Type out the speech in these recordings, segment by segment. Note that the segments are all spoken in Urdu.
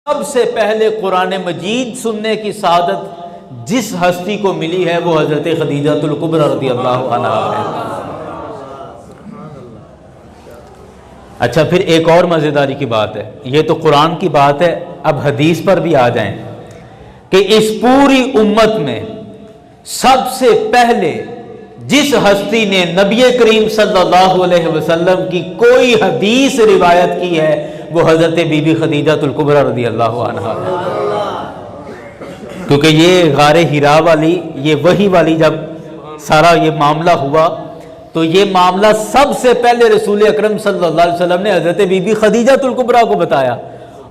سب سے پہلے قرآن مجید سننے کی سعادت جس ہستی کو ملی ہے وہ حضرت خدیجہ الکبریٰ رضی اللہ عنہا ہے۔ اچھا، پھر ایک اور مزیداری کی بات ہے، یہ تو قرآن کی بات ہے، اب حدیث پر بھی آ جائیں کہ اس پوری امت میں سب سے پہلے جس ہستی نے نبی کریم صلی اللہ علیہ وسلم کی کوئی حدیث روایت کی ہے وہ حضرت بی بی خدیجہ الکبریٰ رضی اللہ عنہا ہے۔ کیونکہ یہ غار حرا والی، یہ وحی والی جب سارا یہ معاملہ ہوا تو یہ معاملہ سب سے پہلے رسول اکرم صلی اللہ علیہ وسلم نے حضرت بی بی خدیجہ الکبریٰ کو بتایا،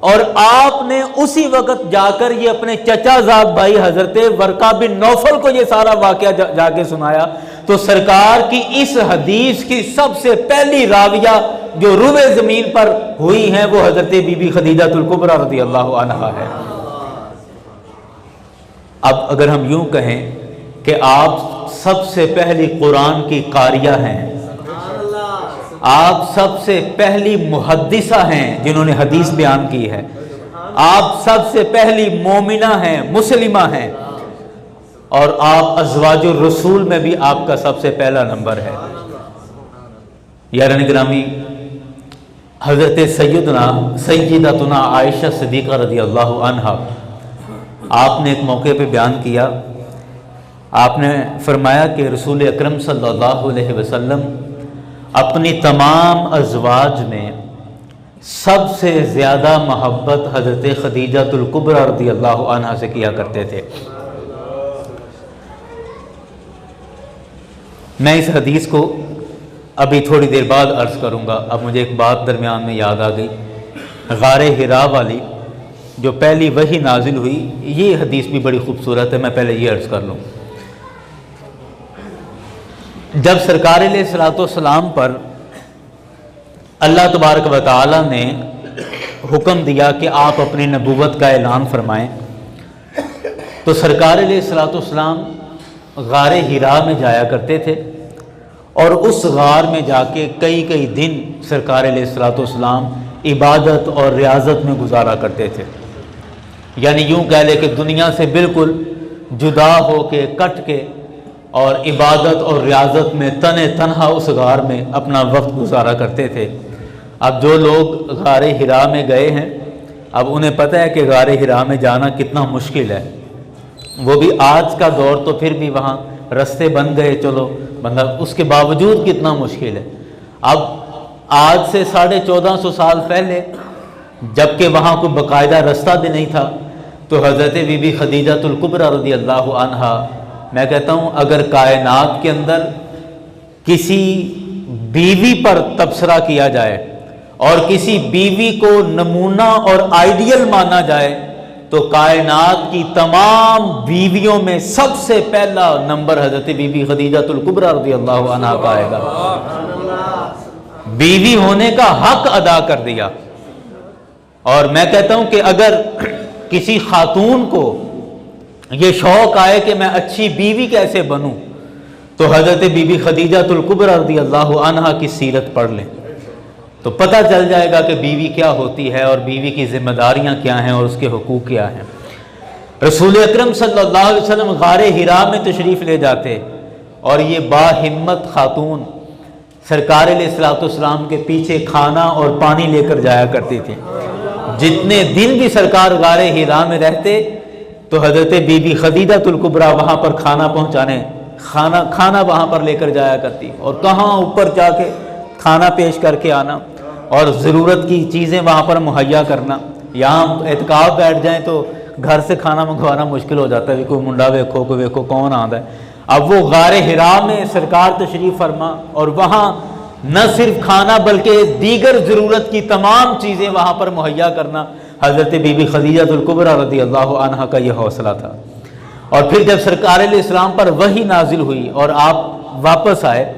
اور آپ نے اسی وقت جا کر یہ اپنے چچا زاد بھائی حضرت ورقہ بن نوفل کو یہ سارا واقعہ جا کے سنایا۔ تو سرکار کی اس حدیث کی سب سے پہلی راویہ جو روئے زمین پر ہوئی ہیں وہ حضرت بی بی خدیجہ الکبریٰ رضی اللہ عنہا ہے۔ اب اگر ہم یوں کہیں کہ آپ سب سے پہلی قرآن کی قاریہ ہیں، آپ سب سے پہلی محدثہ ہیں جنہوں نے حدیث بیان کی ہے، آپ سب سے پہلی مومنہ ہیں، مسلمہ ہیں، اور آپ ازواج الرسول میں بھی آپ کا سب سے پہلا نمبر ہے۔ یاران گرامی، حضرت سیدتنا عائشہ صدیقہ رضی اللہ عنہا، آپ نے ایک موقع پہ بیان کیا، آپ نے فرمایا کہ رسول اکرم صلی اللہ علیہ وسلم اپنی تمام ازواج میں سب سے زیادہ محبت حضرت خدیجہ الکبریٰ رضی اللہ عنہا سے کیا کرتے تھے۔ میں اس حدیث کو ابھی تھوڑی دیر بعد عرض کروں گا، اب مجھے ایک بات درمیان میں یاد آ گئی، غار حرا والی جو پہلی وحی نازل ہوئی، یہ حدیث بھی بڑی خوبصورت ہے، میں پہلے یہ عرض کر لوں۔ جب سرکار علیہ الصلوۃ والسلام پر اللہ تبارک و تعالی نے حکم دیا کہ آپ اپنی نبوت کا اعلان فرمائیں، تو سرکار علیہ الصلوۃ والسلام غار حرا میں جایا کرتے تھے، اور اس غار میں جا کے کئی دن سرکار علیہ الصلوۃ والسلام عبادت اور ریاضت میں گزارا کرتے تھے۔ یعنی یوں کہہ لے کہ دنیا سے بالکل جدا ہو کے، کٹ کے، اور عبادت اور ریاضت میں تنہا اس غار میں اپنا وقت گزارا کرتے تھے۔ اب جو لوگ غار حرا میں گئے ہیں، اب انہیں پتہ ہے کہ غار حرا میں جانا کتنا مشکل ہے، وہ بھی آج کا دور تو پھر بھی وہاں رستے بن گئے، چلو بندہ، اس کے باوجود کتنا مشکل ہے۔ اب آج سے 1450 سال پہلے جبکہ وہاں کوئی باقاعدہ رستہ بھی نہیں تھا، تو حضرت بی بی خدیجہ الکبریٰ رضی اللہ عنہا، میں کہتا ہوں اگر کائنات کے اندر کسی بیوی پر تبصرہ کیا جائے اور کسی بیوی کو نمونہ اور آئیڈیل مانا جائے تو کائنات کی تمام بیویوں میں سب سے پہلا نمبر حضرت بی بی خدیجہ الکبریٰ رضی اللہ عنہا کا آئے گا۔ بیوی ہونے کا حق ادا کر دیا، اور میں کہتا ہوں کہ اگر کسی خاتون کو یہ شوق آئے کہ میں اچھی بیوی کیسے بنوں تو حضرت بی بی خدیجہ الکبریٰ رضی اللہ عنہا کی سیرت پڑھ لیں تو پتہ چل جائے گا کہ بیوی کیا ہوتی ہے اور بیوی کی ذمہ داریاں کیا ہیں اور اس کے حقوق کیا ہیں۔ رسول اکرم صلی اللہ علیہ وسلم غار حرا میں تشریف لے جاتے، اور یہ باہمت خاتون سرکار علیہ الصلوۃ والسلام کے پیچھے کھانا اور پانی لے کر جایا کرتی تھی۔ جتنے دن بھی سرکار غار حرا میں رہتے تو حضرت بی بی خدیجہ الکبریٰ وہاں پر کھانا پہنچانے، کھانا وہاں پر لے کر جایا کرتی، اور کہاں اوپر جا کے کھانا پیش کر کے آنا اور ضرورت کی چیزیں وہاں پر مہیا کرنا۔ یہاں اعتکاف بیٹھ جائیں تو گھر سے کھانا منگوانا مشکل ہو جاتا ہے، کوئی منڈا ویکھو، کوئی ویکھو کون آندا ہے۔ اب وہ غار حرا میں سرکار تشریف فرما، اور وہاں نہ صرف کھانا بلکہ دیگر ضرورت کی تمام چیزیں وہاں پر مہیا کرنا، حضرت بی بی خدیجہ الکبریٰ رضی اللہ عنہا کا یہ حوصلہ تھا۔ اور پھر جب سرکار علیہ السلام پر وحی نازل ہوئی اور آپ واپس آئے،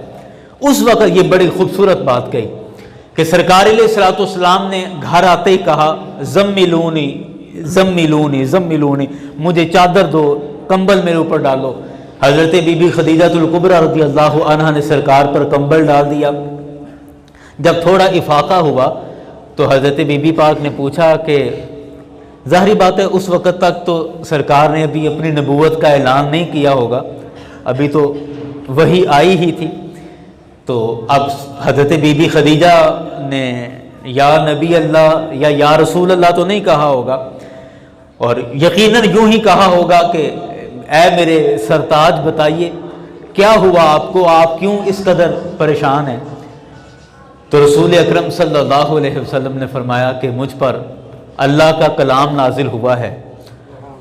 اس وقت یہ بڑی خوبصورت بات کہی کہ سرکار علیہ الصلوۃ والسلام نے گھر آتے ہی کہا زملونی زملونی زملونی، مجھے چادر دو، کمبل میرے اوپر ڈالو۔ حضرت بی بی خدیجہ الکبریٰ رضی اللہ عنہا نے سرکار پر کمبل ڈال دیا۔ جب تھوڑا افاقہ ہوا تو حضرت بی بی پاک نے پوچھا کہ ظاہری بات ہے اس وقت تک تو سرکار نے ابھی اپنی نبوت کا اعلان نہیں کیا ہوگا، ابھی تو وحی آئی ہی تھی۔ تو اب حضرت بی بی خدیجہ نے یا نبی اللہ یا رسول اللہ تو نہیں کہا ہوگا، اور یقیناً یوں ہی کہا ہوگا کہ اے میرے سرتاج بتائیے کیا ہوا آپ کو، آپ کیوں اس قدر پریشان ہیں؟ تو رسول اکرم صلی اللہ علیہ وسلم نے فرمایا کہ مجھ پر اللہ کا کلام نازل ہوا ہے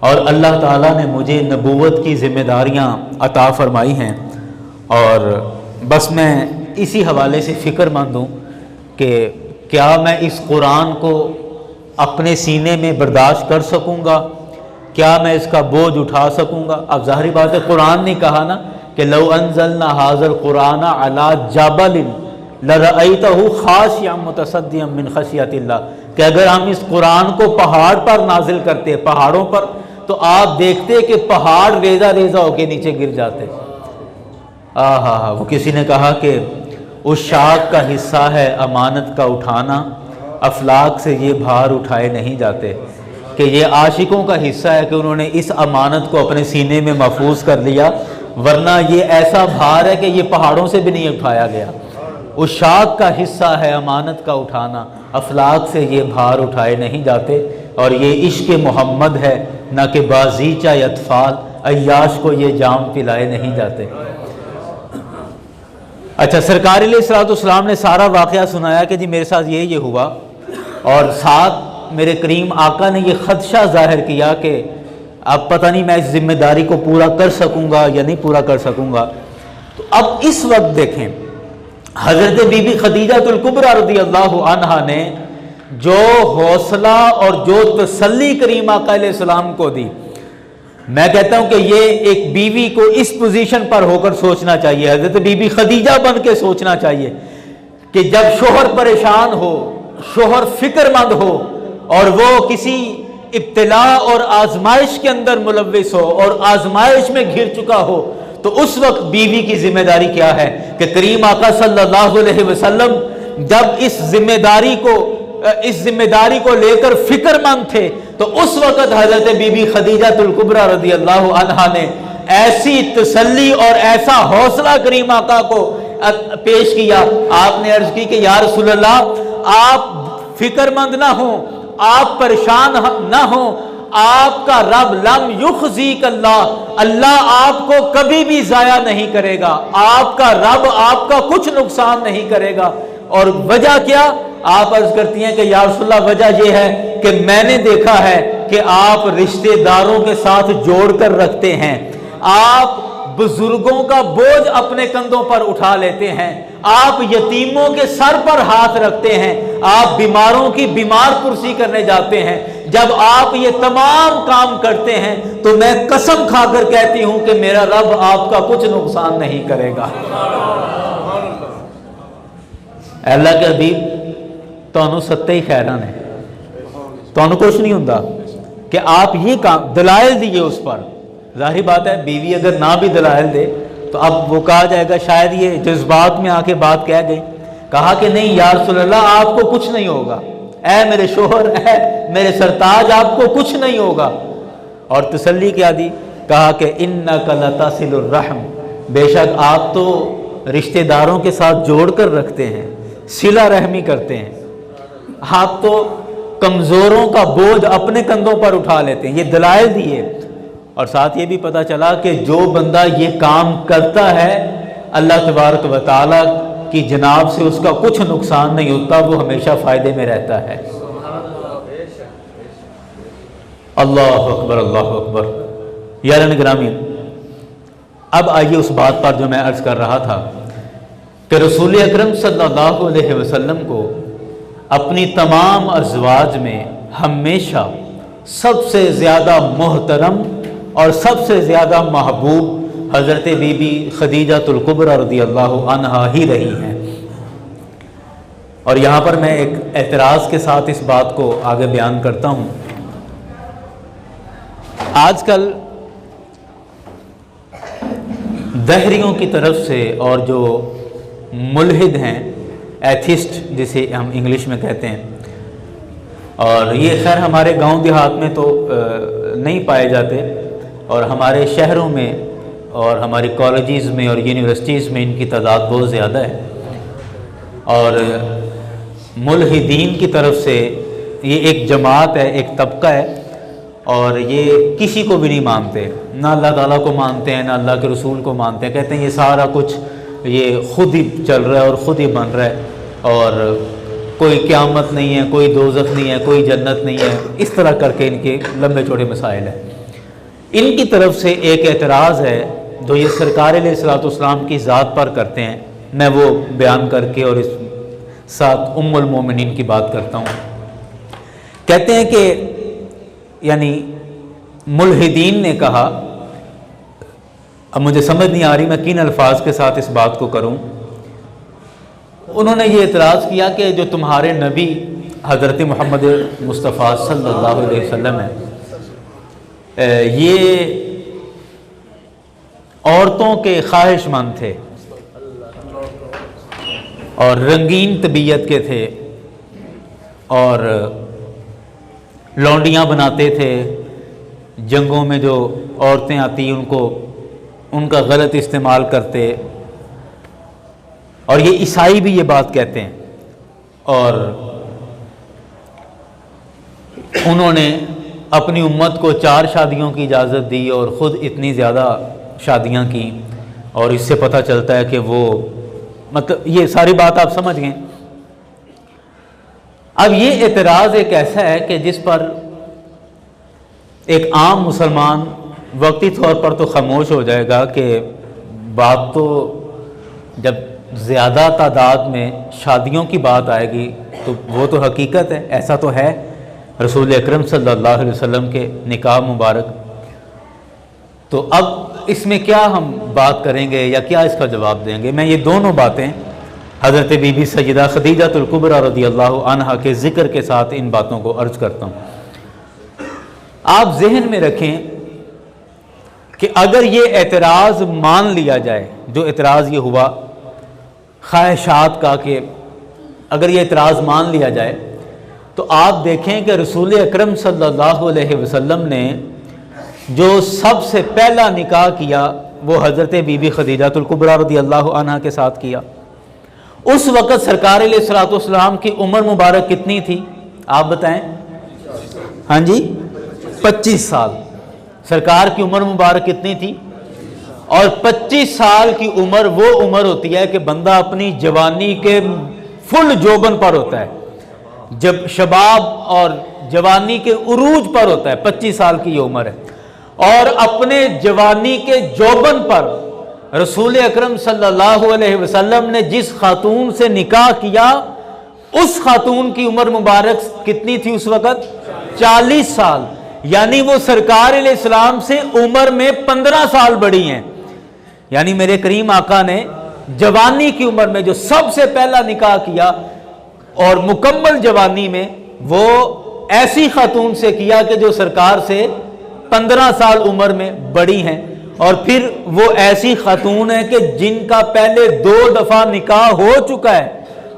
اور اللہ تعالیٰ نے مجھے نبوت کی ذمہ داریاں عطا فرمائی ہیں، اور بس میں اسی حوالے سے فکر مند ہوں کہ کیا میں اس قرآن کو اپنے سینے میں برداشت کر سکوں گا، کیا میں اس کا بوجھ اٹھا سکوں گا؟ اب ظاہری بات ہے قرآن نے کہا نا کہ لو انزلنا ھذا القرآن علی جبل لرأیتہ خاشعا متصدعا من خشیۃ اللہ، کہ اگر ہم اس قرآن کو پہاڑ پر نازل کرتے، پہاڑوں پر، تو آپ دیکھتے کہ پہاڑ ریزہ ریزہ ہو کے نیچے گر جاتے۔ وہ کسی نے کہا کہ اس شاخ کا حصہ ہے امانت کا اٹھانا، افلاک سے یہ بھار اٹھائے نہیں جاتے، کہ یہ عاشقوں کا حصہ ہے کہ انہوں نے اس امانت کو اپنے سینے میں محفوظ کر لیا، ورنہ یہ ایسا بھار ہے کہ یہ پہاڑوں سے بھی نہیں اٹھایا گیا۔ اس شاخ کا حصہ ہے امانت کا اٹھانا، افلاک سے یہ بھار اٹھائے نہیں جاتے، اور یہ عشق محمد ہے نہ کہ بازیچہ اطفال، عیاش کو یہ جام پلائے نہیں جاتے۔ اچھا، سرکار علیہ الصلوۃ والسلام نے سارا واقعہ سنایا کہ جی میرے ساتھ یہ ہوا، اور ساتھ میرے کریم آقا نے یہ خدشہ ظاہر کیا کہ اب پتہ نہیں میں اس ذمہ داری کو پورا کر سکوں گا یا نہیں پورا کر سکوں گا۔ تو اب اس وقت دیکھیں حضرت بی بی خدیجہ الکبریٰ رضی اللہ عنہا نے جو حوصلہ اور جو تسلی کریم آقا علیہ السلام کو دی، میں کہتا ہوں کہ یہ ایک بیوی کو اس پوزیشن پر ہو کر سوچنا چاہیے، حضرت بی بی خدیجہ بن کے سوچنا چاہیے کہ جب شوہر پریشان ہو، شوہر فکر مند ہو، اور وہ کسی ابتلاء اور آزمائش کے اندر ملوث ہو اور آزمائش میں گھر چکا ہو، تو اس وقت بیوی کی ذمہ داری کیا ہے کہ کریم آقا صلی اللہ علیہ وسلم جب اس ذمہ داری کو لے کر فکر مند تھے، تو اس وقت حضرت بی بی خدیجہ الکبریٰ رضی اللہ عنہا نے ایسی تسلی اور ایسا حوصلہ کریم آقا کو پیش کیا۔ آپ نے عرض کی کہ یا رسول اللہ، آپ فکر مند نہ ہوں، آپ پریشان نہ ہوں، آپ کا رب لم یخزیک اللہ آپ کو کبھی بھی ضائع نہیں کرے گا، آپ کا رب آپ کا کچھ نقصان نہیں کرے گا۔ اور وجہ کیا؟ آپ عرض کرتی ہیں کہ یا رسول اللہ وجہ یہ ہے کہ میں نے دیکھا ہے کہ آپ رشتہ داروں کے ساتھ جوڑ کر رکھتے ہیں، آپ بزرگوں کا بوجھ اپنے کندھوں پر اٹھا لیتے ہیں، آپ یتیموں کے سر پر ہاتھ رکھتے ہیں، آپ بیماروں کی بیمار پرسی کرنے جاتے ہیں۔ جب آپ یہ تمام کام کرتے ہیں تو میں قسم کھا کر کہتی ہوں کہ میرا رب آپ کا کچھ نقصان نہیں کرے گا۔ اے اللہ کے حبیب، تانوں ستے ہی خیران ہے، تانوں کچھ نہیں ہوتا کہ آپ یہ کام دلائل دیئے اس پر۔ ظاہری بات ہے بیوی اگر نہ بھی دلائل دے تو اب وہ کہا جائے گا شاید یہ جذبات میں آ کے بات کہہ گئی۔ کہا کہ نہیں یا رسول اللہ آپ کو کچھ نہیں ہوگا، اے میرے شوہر، اے میرے سرتاج، آپ کو کچھ نہیں ہوگا۔ اور تسلی کیا دی؟ کہا کہ انک لتصل الرحم، بے شک آپ تو رشتہ داروں کے ساتھ جوڑ کر رکھتے ہیں، صلہ رحمی کرتے ہیں، آپ تو کمزوروں کا بوجھ اپنے کندھوں پر اٹھا لیتے ہیں۔ یہ دلائل دیے، اور ساتھ یہ بھی پتہ چلا کہ جو بندہ یہ کام کرتا ہے اللہ تبارک و تعالیٰ کی جناب سے اس کا کچھ نقصان نہیں ہوتا، وہ ہمیشہ فائدے میں رہتا ہے۔ اللہ اکبر، اللہ اکبر۔ یاران گرامی، اب آئیے اس بات پر جو میں عرض کر رہا تھا کہ رسول اکرم صلی اللہ علیہ وسلم کو اپنی تمام ازواج میں ہمیشہ سب سے زیادہ محترم اور سب سے زیادہ محبوب حضرت بی بی خدیجہ الکبریٰ رضی اللہ عنہا ہی رہی ہیں۔ اور یہاں پر میں ایک اعتراض کے ساتھ اس بات کو آگے بیان کرتا ہوں۔ آج کل دہریوں کی طرف سے اور جو ملحد ہیں، ایتھسٹ جسے ہم انگلش میں کہتے ہیں، اور یہ خیر ہمارے گاؤں دیہات میں تو نہیں پائے جاتے، اور ہمارے شہروں میں اور ہماری کالجز میں اور یونیورسٹیز میں ان کی تعداد بہت زیادہ ہے، اور ملحدین کی طرف سے یہ ایک جماعت ہے، ایک طبقہ ہے، اور یہ کسی کو بھی نہیں مانتے، نہ اللہ تعالیٰ کو مانتے ہیں، نہ اللہ کے رسول کو مانتے ہیں، کہتے ہیں یہ سارا کچھ یہ خود ہی چل رہا ہے اور خود ہی بن رہا ہے، اور کوئی قیامت نہیں ہے، کوئی دوزخ نہیں ہے، کوئی جنت نہیں ہے، اس طرح کر کے ان کے لمبے چوڑے مسائل ہیں۔ ان کی طرف سے ایک اعتراض ہے جو یہ سرکار علیہ الصلوۃ والسلام کی ذات پر کرتے ہیں، میں وہ بیان کر کے اور اس ساتھ ام المومنین کی بات کرتا ہوں۔ کہتے ہیں کہ یعنی ملحدین نے کہا، اب مجھے سمجھ نہیں آ رہی میں کن الفاظ کے ساتھ اس بات کو کروں، انہوں نے یہ اعتراض کیا کہ جو تمہارے نبی حضرت محمد مصطفیٰ صلی اللہ علیہ وسلم ہیں، یہ عورتوں کے خواہش مند تھے اور رنگین طبیعت کے تھے، اور لونڈیاں بناتے تھے، جنگوں میں جو عورتیں آتی ان کا غلط استعمال کرتے، اور یہ عیسائی بھی یہ بات کہتے ہیں، اور انہوں نے اپنی امت کو 4 شادیوں کی اجازت دی اور خود اتنی زیادہ شادیاں کی، اور اس سے پتہ چلتا ہے کہ وہ مطلب یہ ساری بات آپ سمجھ گئے۔ اب یہ اعتراض ایک ایسا ہے کہ جس پر ایک عام مسلمان وقتی طور پر تو خاموش ہو جائے گا کہ بات تو جب زیادہ تعداد میں شادیوں کی بات آئے گی تو وہ تو حقیقت ہے، ایسا تو ہے رسول اکرم صلی اللہ علیہ وسلم کے نکاح مبارک، تو اب اس میں کیا ہم بات کریں گے یا کیا اس کا جواب دیں گے؟ میں یہ دونوں باتیں حضرت بی بی سیدہ خدیجہ الکبریٰ رضی اللہ عنہا کے ذکر کے ساتھ ان باتوں کو عرض کرتا ہوں۔ آپ ذہن میں رکھیں کہ اگر یہ اعتراض مان لیا جائے، جو اعتراض یہ ہوا خواہشات کا، کہ اگر یہ اعتراض مان لیا جائے تو آپ دیکھیں کہ رسول اکرم صلی اللہ علیہ وسلم نے جو سب سے پہلا نکاح کیا وہ حضرت بی بی خدیجہ الکبریٰ رضی اللہ عنہا کے ساتھ کیا۔ اس وقت سرکار علیہ الصلوۃ والسلام کی عمر مبارک کتنی تھی آپ بتائیں؟ ہاں جی 25 سال سرکار کی عمر مبارک کتنی تھی؟ اور 25 سال کی عمر وہ عمر ہوتی ہے کہ بندہ اپنی جوانی کے فل جوبن پر ہوتا ہے، جب شباب اور جوانی کے عروج پر ہوتا ہے، 25 سال کی یہ عمر ہے، اور اپنے جوانی کے جوبن پر رسول اکرم صلی اللہ علیہ وسلم نے جس خاتون سے نکاح کیا اس خاتون کی عمر مبارک کتنی تھی اس وقت؟ 40 سال، یعنی وہ سرکار علیہ السلام سے عمر میں 15 سال بڑی ہیں۔ یعنی میرے کریم آقا نے جوانی کی عمر میں جو سب سے پہلا نکاح کیا اور مکمل جوانی میں وہ ایسی خاتون سے کیا کہ جو سرکار سے 15 سال عمر میں بڑی ہیں، اور پھر وہ ایسی خاتون ہیں کہ جن کا پہلے 2 دفعہ نکاح ہو چکا ہے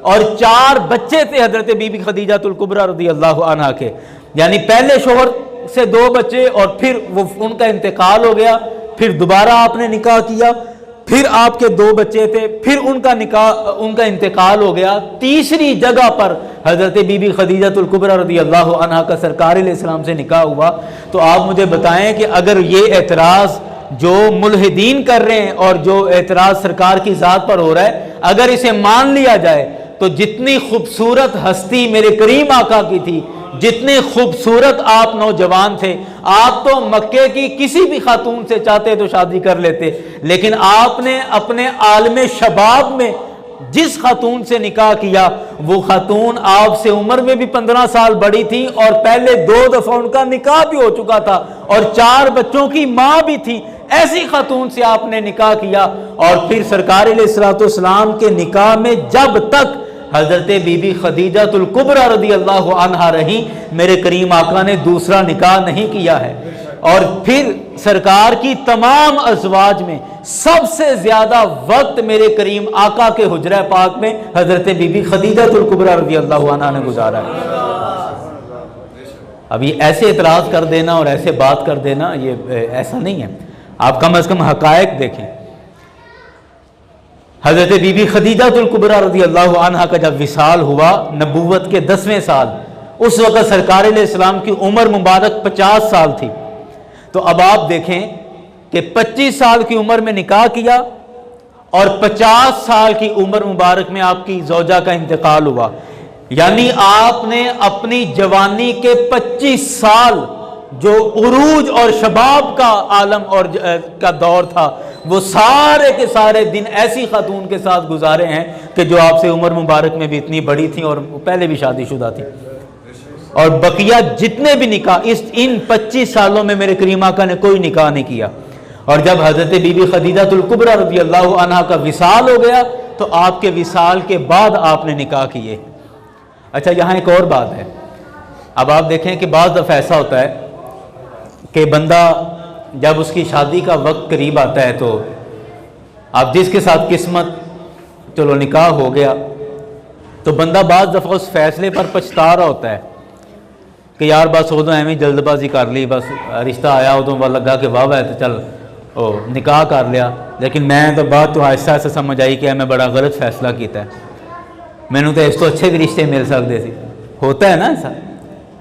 اور 4 بچے تھے حضرت بی بی خدیجہ الکبریٰ رضی اللہ عنہا کے، یعنی پہلے شوہر سے 2 بچے اور پھر ان کا انتقال ہو گیا، پھر دوبارہ آپ نے نکاح کیا، پھر آپ کے 2 بچے تھے، پھر ان کا انتقال ہو گیا، تیسری جگہ پر حضرت بی بی خدیجہ الکبریٰ رضی اللہ عنہا کا سرکار علیہ السلام سے نکاح ہوا۔ تو آپ مجھے بتائیں کہ اگر یہ اعتراض جو ملحدین کر رہے ہیں اور جو اعتراض سرکار کی ذات پر ہو رہا ہے، اگر اسے مان لیا جائے تو جتنی خوبصورت ہستی میرے کریم آقا کی تھی، جتنے خوبصورت آپ نوجوان تھے، آپ تو مکے کی کسی بھی خاتون سے چاہتے تو شادی کر لیتے، لیکن آپ نے اپنے عالم شباب میں جس خاتون سے نکاح کیا وہ خاتون آپ سے عمر میں بھی 15 سال بڑی تھی اور پہلے 2 دفعہ ان کا نکاح بھی ہو چکا تھا اور 4 بچوں کی ماں بھی تھی، ایسی خاتون سے آپ نے نکاح کیا، اور پھر سرکار علیہ الصلوۃ والسلام کے نکاح میں جب تک حضرت بی بی خدیجہ الکبریٰ رضی اللہ عنہا رہی، میرے کریم آقا نے دوسرا نکاح نہیں کیا ہے۔ اور پھر سرکار کی تمام ازواج میں سب سے زیادہ وقت میرے کریم آقا کے حجرہ پاک میں حضرت بی بی خدیجہ الکبریٰ رضی اللہ عنہا نے گزارا ہے۔ اب یہ ایسے اعتراض کر دینا اور ایسے بات کر دینا یہ ایسا نہیں ہے، آپ کم از کم حقائق دیکھیں۔ حضرت بی بی خدیجہ الکبریٰ رضی اللہ عنہا کا جب وصال ہوا نبوت کے 10ویں سال، اس وقت سرکار علیہ السلام کی عمر مبارک 50 سال تھی۔ تو اب آپ دیکھیں کہ 25 سال کی عمر میں نکاح کیا اور 50 سال کی عمر مبارک میں آپ کی زوجہ کا انتقال ہوا، یعنی آپ نے اپنی جوانی کے 25 سال جو عروج اور شباب کا عالم اور کا دور تھا، وہ سارے کے سارے دن ایسی خاتون کے ساتھ گزارے ہیں کہ جو آپ سے عمر مبارک میں بھی اتنی بڑی تھیں اور پہلے بھی شادی شدہ تھیں۔ اور بقیہ جتنے بھی نکاح ان 25 سالوں میں میرے کریم آقا نے کوئی نکاح نہیں کیا۔ اور جب حضرت بی بی خدیجہ الکبریٰ رضی اللہ عنہا کا وصال ہو گیا تو آپ کے وصال کے بعد آپ نے نکاح کیے۔ اچھا، یہاں ایک اور بات ہے، اب آپ دیکھیں کہ بعض دفعہ ایسا ہوتا ہے کہ بندہ جب اس کی شادی کا وقت قریب آتا ہے تو آپ جس کے ساتھ قسمت چلو نکاح ہو گیا تو بندہ بعض دفعہ اس فیصلے پر پچھتا رہا ہوتا ہے کہ یار بس ادو ایویں جلد بازی کر لی، بس رشتہ آیا ادو لگا کہ واہ ہے تو چل نکاح کر لیا، لیکن میں تو بعد تو آہستہ آہستہ سمجھ آئی کہ میں بڑا غلط فیصلہ کیتا ہے، مینوں تو اس تو اچھے بھی رشتے مل سکتے تھے۔ ہوتا ہے نا ایسا؟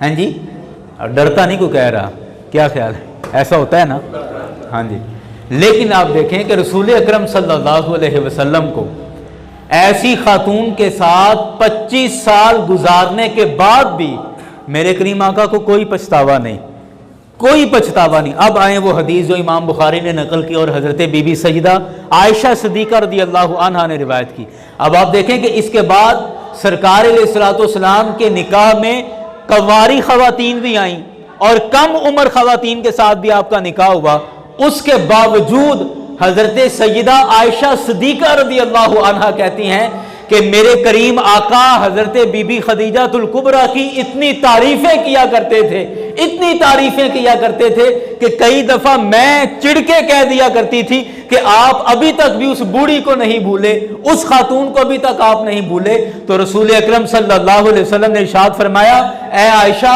ہاں جی، اور ڈرتا نہیں کوئی کہہ رہا، کیا خیال ہے؟ ایسا ہوتا ہے نا؟ ہاں جی۔ لیکن آپ دیکھیں کہ رسول اکرم صلی اللہ علیہ وسلم کو ایسی خاتون کے ساتھ 25 سال گزارنے کے بعد بھی میرے کریم آقا کو کوئی پچھتاوا نہیں، کوئی پچھتاوا نہیں۔ اب آئیں وہ حدیث جو امام بخاری نے نقل کی اور حضرت بی بی سیدہ عائشہ صدیقہ رضی اللہ عنہا نے روایت کی۔ اب آپ دیکھیں کہ اس کے بعد سرکار علیہ السلام کے نکاح میں کنواری خواتین بھی آئیں اور کم عمر خواتین کے ساتھ بھی آپ کا نکاح ہوا، اس کے باوجود حضرت سیدہ عائشہ صدیقہ رضی اللہ عنہا کہتی ہیں کہ میرے کریم آقا حضرت بی بی خدیجہ الکبریٰ کی اتنی تعریفیں کیا کرتے تھے، اتنی تعریفیں کیا کرتے تھے کہ کئی دفعہ میں چڑھ کے کہہ دیا کرتی تھی کہ آپ ابھی تک بھی اس بوڑھی کو نہیں بھولے، اس خاتون کو ابھی تک آپ نہیں بھولے۔ تو رسول اکرم صلی اللہ علیہ وسلم نے ارشاد فرمایا، اے عائشہ،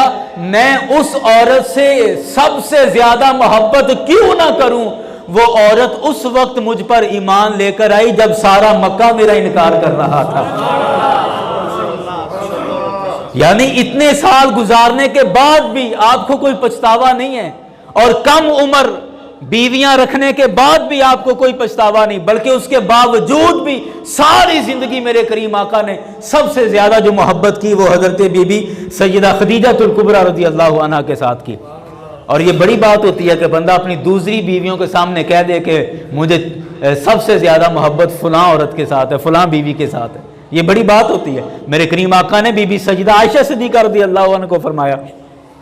میں اس عورت سے سب سے زیادہ محبت کیوں نہ کروں؟ وہ عورت اس وقت مجھ پر ایمان لے کر آئی جب سارا مکہ میرا انکار کر رہا تھا۔ یعنی اتنے سال گزارنے کے بعد بھی آپ کو کوئی پچھتاوا نہیں ہے، اور کم عمر بیویاں رکھنے کے بعد بھی آپ کو کوئی پچھتاوا نہیں، بلکہ اس کے باوجود بھی ساری زندگی میرے کریم آقا نے سب سے زیادہ جو محبت کی وہ حضرت بی بی سیدہ خدیجہ الکبریٰ رضی اللہ عنہا کے ساتھ کی۔ اور یہ بڑی بات ہوتی ہے کہ بندہ اپنی دوسری بیویوں کے سامنے کہہ دے کہ مجھے سب سے زیادہ محبت فلاں عورت کے ساتھ ہے، فلاں بیوی کے ساتھ ہے، یہ بڑی بات ہوتی ہے۔ میرے کریم آقا نے بی بی سیدہ عائشہ صدیقہ رضی اللہ عنہ کو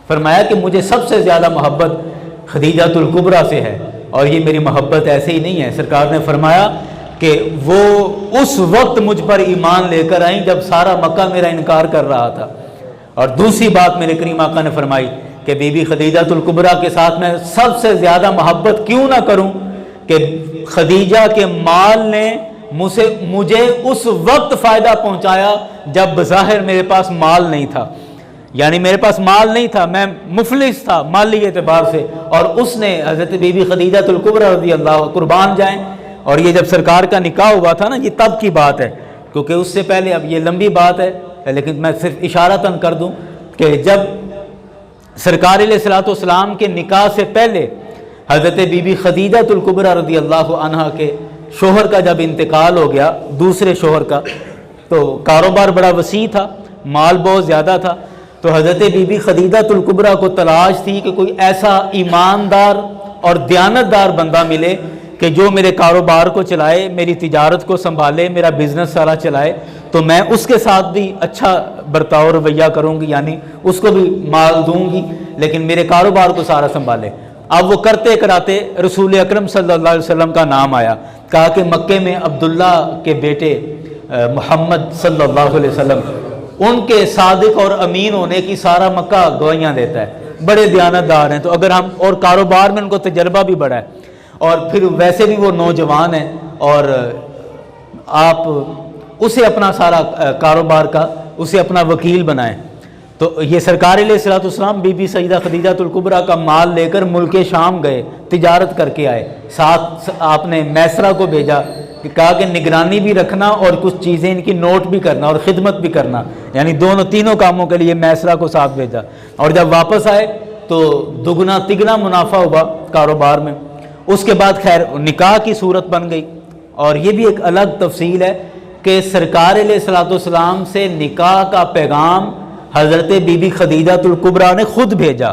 فرمایا کہ مجھے سب سے زیادہ محبت خدیجہ الکبریٰ سے ہے، اور یہ میری محبت ایسے ہی نہیں ہے۔ سرکار نے فرمایا کہ وہ اس وقت مجھ پر ایمان لے کر آئیں جب سارا مکہ میرا انکار کر رہا تھا۔ اور دوسری بات میرے کریم آقا نے فرمائی کہ بی بی خدیجہ الکبریٰ کے ساتھ میں سب سے زیادہ محبت کیوں نہ کروں کہ خدیجہ کے مال نے مجھے اس وقت فائدہ پہنچایا جب بظاہر میرے پاس مال نہیں تھا، یعنی میرے پاس مال نہیں تھا، میں مفلس تھا مالی اعتبار سے، اور اس نے حضرت بی بی خدیجہ الکبریٰ رضی اللہ قربان جائیں۔ اور یہ جب سرکار کا نکاح ہوا تھا نا، یہ تب کی بات ہے، کیونکہ اس سے پہلے اب یہ لمبی بات ہے، لیکن میں صرف اشارتاً کر دوں کہ جب سرکار علیہ السلام کے نکاح سے پہلے حضرت بی بی خدیجہ الکبریٰ رضی اللہ عنہا کے شوہر کا جب انتقال ہو گیا، دوسرے شوہر کا، تو کاروبار بڑا وسیع تھا، مال بہت زیادہ تھا، تو حضرت بی بی خدیجہ الکبریٰ کو تلاش تھی کہ کوئی ایسا ایماندار اور دیانتدار بندہ ملے کہ جو میرے کاروبار کو چلائے، میری تجارت کو سنبھالے، میرا بزنس سارا چلائے، تو میں اس کے ساتھ بھی اچھا برتاؤ رویہ کروں گی، یعنی اس کو بھی مال دوں گی، لیکن میرے کاروبار کو سارا سنبھالے۔ اب وہ کرتے کراتے رسول اکرم صلی اللہ علیہ وسلم کا نام آیا، کہا کہ مکے میں عبداللہ کے بیٹے محمد صلی اللہ علیہ وسلم، ان کے صادق اور امین ہونے کی سارا مکہ گواہیاں دیتا ہے، بڑے دیانتدار ہیں، تو اگر ہم، اور کاروبار میں ان کو تجربہ بھی بڑا ہے، اور پھر ویسے بھی وہ نوجوان ہیں، اور آپ اسے اپنا سارا کاروبار کا اسے اپنا وکیل بنائیں۔ تو یہ سرکار علیہ الصلوۃ والسلام بی بی سیدہ خدیجہ الکبریٰ کا مال لے کر ملک شام گئے، تجارت کر کے آئے، ساتھ آپ نے میسرہ کو بھیجا، کہا کہ نگرانی بھی رکھنا اور کچھ چیزیں ان کی نوٹ بھی کرنا اور خدمت بھی کرنا، یعنی تینوں کاموں کے لیے میسرہ کو ساتھ بھیجا۔ اور جب واپس آئے تو دگنا تگنا منافع ہوا کاروبار میں۔ اس کے بعد خیر نکاح کی صورت بن گئی، اور یہ بھی ایک الگ تفصیل ہے کہ سرکار علیہ الصلوۃ والسلام سے نکاح کا پیغام حضرت بی بی خدیجہ الکبریٰ نے خود بھیجا،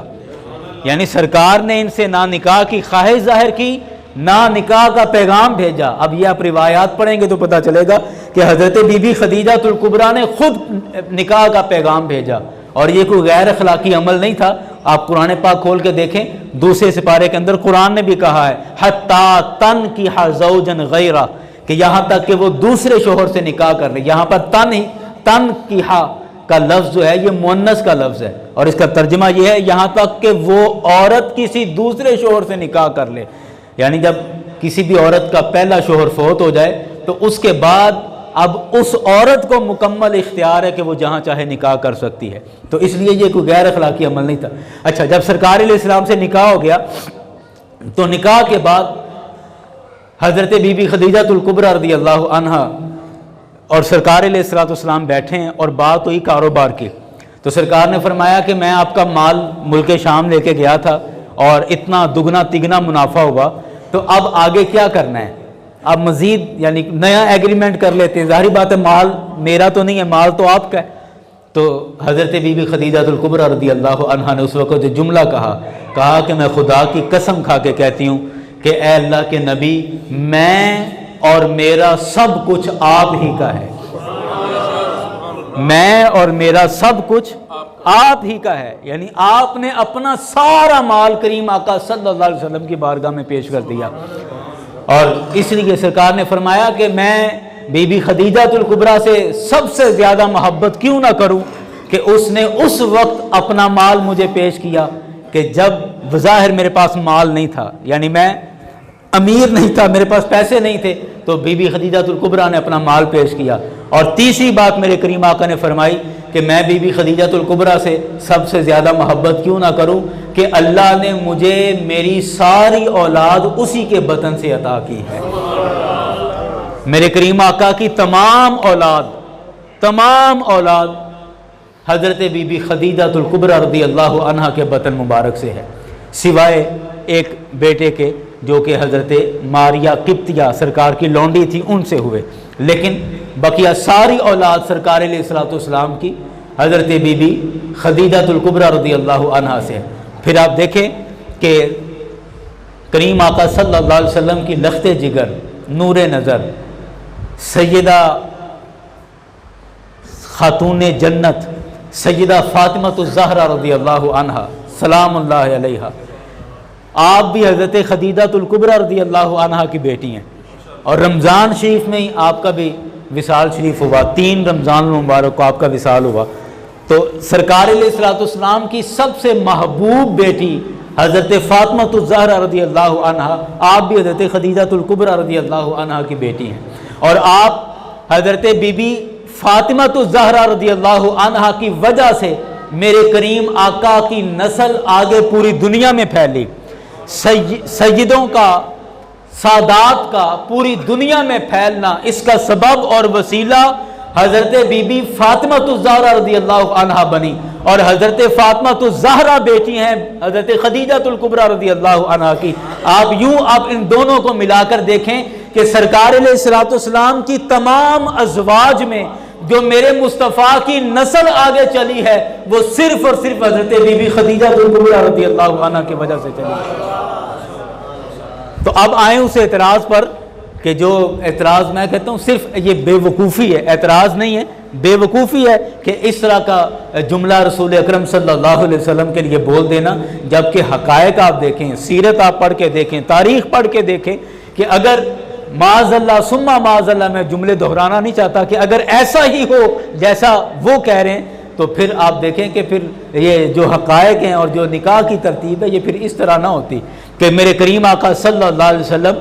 یعنی سرکار نے ان سے نہ نکاح کی خواہش ظاہر کی نہ نکاح کا پیغام بھیجا۔ اب یہ آپ روایات پڑھیں گے تو پتہ چلے گا کہ حضرت بی بی خدیجہ الکبریٰ نے خود نکاح کا پیغام بھیجا، اور یہ کوئی غیر اخلاقی عمل نہیں تھا۔ آپ قرآن پاک کھول کے دیکھیں، دوسرے سپارے کے اندر قرآن نے بھی کہا ہے حتیٰ تنکح زوجا غیرہ، کہ یہاں تک کہ وہ دوسرے شوہر سے نکاح کر لے۔ یہاں پر تنکح کا لفظ جو ہے یہ مؤنث کا لفظ ہے، اور اس کا ترجمہ یہ ہے یہاں تک کہ وہ عورت کسی دوسرے شوہر سے نکاح کر لے، یعنی جب کسی بھی عورت کا پہلا شوہر فوت ہو جائے تو اس کے بعد اب اس عورت کو مکمل اختیار ہے کہ وہ جہاں چاہے نکاح کر سکتی ہے، تو اس لیے یہ کوئی غیر اخلاقی عمل نہیں تھا۔ اچھا، جب سرکار علیہ السلام سے نکاح ہو گیا تو نکاح کے بعد حضرت بی بی خدیجہ الکبریٰ رضی اللہ عنہا اور سرکار علیہ الصلوۃ والسلام بیٹھے ہیں، اور بات ہوئی کاروبار کی۔ تو سرکار نے فرمایا کہ میں آپ کا مال ملک شام لے کے گیا تھا اور اتنا دگنا تگنا منافع ہوا، تو اب آگے کیا کرنا ہے؟ اب مزید یعنی نیا ایگریمنٹ کر لیتے ہیں، ظاہری بات ہے مال میرا تو نہیں ہے، مال تو آپ کا ہے۔ تو حضرت بی بی خدیجہ الکبریٰ رضی اللہ عنہا نے اس وقت جو جملہ کہا کہ میں خدا کی قسم کھا کے کہتی ہوں کہ اے اللہ کے نبی، میں اور میرا سب کچھ آپ ہی کا ہے، میں اور میرا سب کچھ آپ ہی کا ہے، یعنی آپ نے اپنا سارا مال کریم آقا صلی اللہ علیہ وسلم کی بارگاہ میں پیش کر دیا۔ اور اس لیے سرکار نے فرمایا کہ میں بی بی خدیجہ الکبریٰ سے سب سے زیادہ محبت کیوں نہ کروں کہ اس نے اس وقت اپنا مال مجھے پیش کیا کہ جب بظاہر میرے پاس مال نہیں تھا، یعنی میں امیر نہیں تھا، میرے پاس پیسے نہیں تھے، تو بی بی خدیجہ الکبریٰ نے اپنا مال پیش کیا۔ اور تیسری بات میرے کریم آقا نے فرمائی کہ میں بی بی خدیجہ الکبریٰ سے سب سے زیادہ محبت کیوں نہ کروں کہ اللہ نے مجھے میری ساری اولاد اسی کے بطن سے عطا کی ہے۔ میرے کریم آقا کی تمام اولاد حضرت بی بی خدیجہ الکبریٰ رضی اللہ عنہا کے بطن مبارک سے ہے، سوائے ایک بیٹے کے جو کہ حضرت ماریہ قبطیہ سرکار کی لونڈی تھی، ان سے ہوئے، لیکن بقیہ ساری اولاد سرکار علیہ الصلوۃ والسلام کی حضرت بی بی خدیجہ الکبریٰ رضی اللہ عنہا سے ہے۔ پھر آپ دیکھیں کہ کریم آقا صلی اللہ علیہ وسلم کی لخت جگر، نور نظر، سیدہ خاتون جنت سیدہ فاطمہ الزہرا رضی اللہ عنہا سلام اللہ علیہا، آپ بھی حضرت خدیجہ الکبریٰ رضی اللہ عنہا کی بیٹی ہیں، اور رمضان شریف میں ہی آپ کا بھی وصال شریف ہوا، 3 رمضان المبارک کو آپ کا وصال ہوا۔ تو سرکار علیہ الصلوۃ والسلام کی سب سے محبوب بیٹی حضرت فاطمہ الزہرا رضی اللہ عنہا، آپ بھی حضرت خدیجہ الکبریٰ رضی اللہ عنہا کی بیٹی ہیں، اور آپ حضرت بی بی فاطمہ الزہرا رضی اللہ عنہا کی وجہ سے میرے کریم آقا کی نسل آگے پوری دنیا میں پھیلی، سیدوں کا، سادات کا پوری دنیا میں پھیلنا، اس کا سبب اور وسیلہ حضرت بی بی فاطمہ الزہرا رضی اللہ عنہا بنی، اور حضرت فاطمہ الزہرا بیٹی ہیں حضرت خدیجہ الکبریٰ رضی اللہ عنہا کی۔ آپ ان دونوں کو ملا کر دیکھیں کہ سرکار علیہ الصلوۃ والسلام کی تمام ازواج میں جو میرے مصطفیٰ کی نسل آگے چلی ہے وہ صرف اور صرف حضرت بی بی خدیجہ الکبریٰ رضی اللہ عنہا کی وجہ سے چلی ہے۔ تو اب آئیں اس اعتراض پر کہ جو اعتراض میں کہتا ہوں صرف یہ بے وقوفی ہے، اعتراض نہیں ہے، بے وقوفی ہے کہ اس طرح کا جملہ رسول اکرم صلی اللہ علیہ وسلم کے لیے بول دینا، جبکہ حقائق آپ دیکھیں، سیرت آپ پڑھ کے دیکھیں، تاریخ پڑھ کے دیکھیں کہ اگر معاذ اللہ ثم معاذ اللہ، میں جملے دہرانا نہیں چاہتا، کہ اگر ایسا ہی ہو جیسا وہ کہہ رہے ہیں تو پھر آپ دیکھیں کہ پھر یہ جو حقائق ہیں اور جو نکاح کی ترتیب ہے یہ پھر اس طرح نہ ہوتی کہ میرے کریم آقا صلی اللہ علیہ وسلم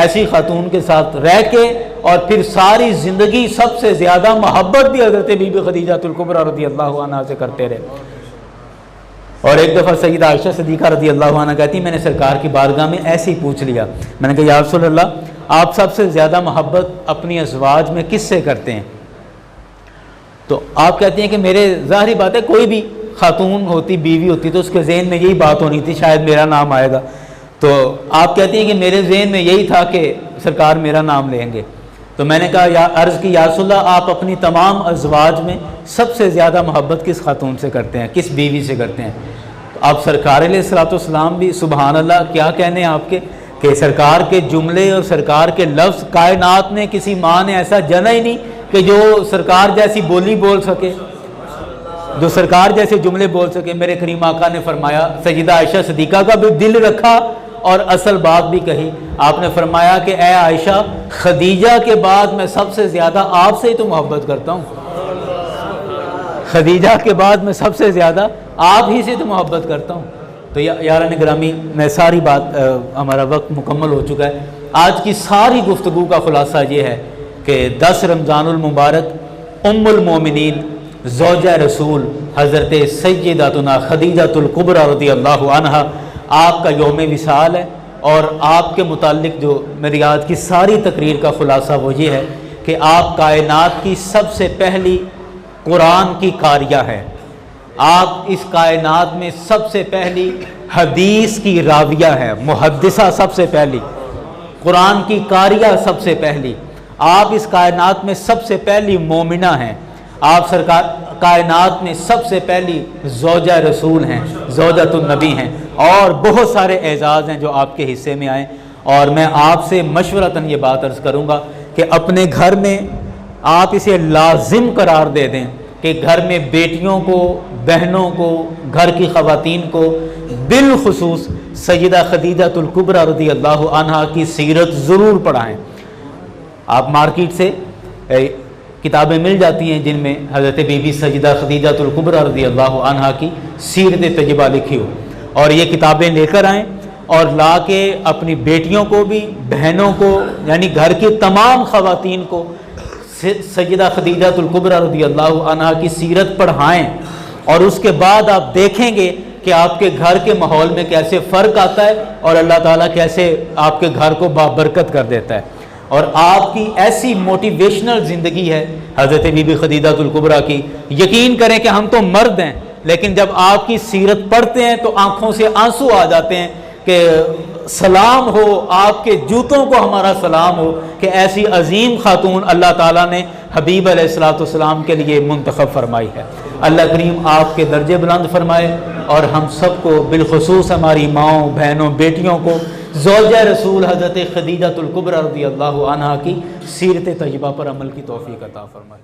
ایسی خاتون کے ساتھ رہ کے اور پھر ساری زندگی سب سے زیادہ محبت بھی حضرت بی بی خدیجہ الکبریٰ رضی اللہ عنہا سے کرتے رہے۔ اور ایک دفعہ سیدہ عائشہ صدیقہ رضی اللہ عنہ کہتی میں نے سرکار کی بارگاہ میں ایسے ہی پوچھ لیا، میں نے کہا یا رسول اللہ آپ سب سے زیادہ محبت اپنی ازواج میں کس سے کرتے ہیں؟ تو آپ کہتی ہیں کہ میرے ظاہری بات ہے کوئی بھی خاتون ہوتی، بیوی ہوتی تو اس کے ذہن میں یہی بات ہونی تھی شاید میرا نام آئے گا، تو آپ کہتی ہیں کہ میرے ذہن میں یہی تھا کہ سرکار میرا نام لیں گے۔ تو میں نے کہا عرض کی یا رسول اللہ آپ اپنی تمام ازواج میں سب سے زیادہ محبت کس خاتون سے کرتے ہیں، کس بیوی سے کرتے ہیں؟ تو آپ سرکار علیہ الصلوۃ والسلام بھی سبحان اللہ کیا کہنے ہیں آپ کے، کہ سرکار کے جملے اور سرکار کے لفظ کائنات میں کسی ماں نے ایسا جنا ہی نہیں کہ جو سرکار جیسی بولی بول سکے، جو سرکار جیسے جملے بول سکے۔ میرے کریم آقا نے فرمایا، سیدہ عائشہ صدیقہ کا بھی دل رکھا اور اصل بات بھی کہی۔ آپ نے فرمایا کہ اے عائشہ خدیجہ کے بعد میں سب سے زیادہ آپ سے ہی تو محبت کرتا ہوں، خدیجہ کے بعد میں سب سے زیادہ آپ ہی سے تو محبت کرتا ہوں۔ تو یاران گرامی میں ساری بات ہمارا وقت مکمل ہو چکا ہے۔ آج کی ساری گفتگو کا خلاصہ یہ ہے کہ 10 رمضان المبارک ام المومنین زوجہ رسول حضرت سیداتنا خدیجۃ الکبریٰ رضی اللہ عنہا آپ کا یوم وصال ہے، اور آپ کے متعلق جو میری آج کی ساری تقریر کا خلاصہ وہ یہ ہے کہ آپ کائنات کی سب سے پہلی قرآن کی قاریہ ہے، آپ اس کائنات میں سب سے پہلی حدیث کی راویہ ہے، محدثہ سب سے پہلی، قرآن کی قاریہ سب سے پہلی، آپ اس کائنات میں سب سے پہلی مومنہ ہیں، آپ سرکار کائنات میں سب سے پہلی زوجہ رسول ہیں، زوجۃ النبی ہیں، اور بہت سارے اعزاز ہیں جو آپ کے حصے میں آئیں۔ اور میں آپ سے مشورتاً یہ بات عرض کروں گا کہ اپنے گھر میں آپ اسے لازم قرار دے دیں کہ گھر میں بیٹیوں کو، بہنوں کو، گھر کی خواتین کو بالخصوص سیدہ خدیجۃ الکبریٰ رضی اللہ عنہا کی سیرت ضرور پڑھائیں۔ آپ مارکیٹ سے کتابیں مل جاتی ہیں جن میں حضرت بی بی سیدہ خدیجۃ الکبریٰ رضی اللہ عنہا کی سیرت طیبہ لکھی ہو، اور یہ کتابیں لے کر آئیں اور لا کے اپنی بیٹیوں کو بھی، بہنوں کو، یعنی گھر کی تمام خواتین کو سیدہ خدیجۃ الکبریٰ رضی اللہ عنہا کی سیرت پڑھائیں، اور اس کے بعد آپ دیکھیں گے کہ آپ کے گھر کے ماحول میں کیسے فرق آتا ہے اور اللہ تعالیٰ کیسے آپ کے گھر کو بابرکت کر دیتا ہے۔ اور آپ کی ایسی موٹیویشنل زندگی ہے حضرت بی بی خدیجۃ الکبریٰ کی، یقین کریں کہ ہم تو مرد ہیں لیکن جب آپ کی سیرت پڑھتے ہیں تو آنکھوں سے آنسو آ جاتے ہیں کہ سلام ہو، آپ کے جوتوں کو ہمارا سلام ہو کہ ایسی عظیم خاتون اللہ تعالیٰ نے حبیب علیہ الصلوۃ والسلام کے لیے منتخب فرمائی ہے۔ اللہ کریم آپ کے درجے بلند فرمائے، اور ہم سب کو بالخصوص ہماری ماؤں، بہنوں، بیٹیوں کو زوجہ رسول حضرت خدیجۃ الکبریٰ رضی اللہ عنہا کی سیرت طیبہ پر عمل کی توفیق عطا فرمائے۔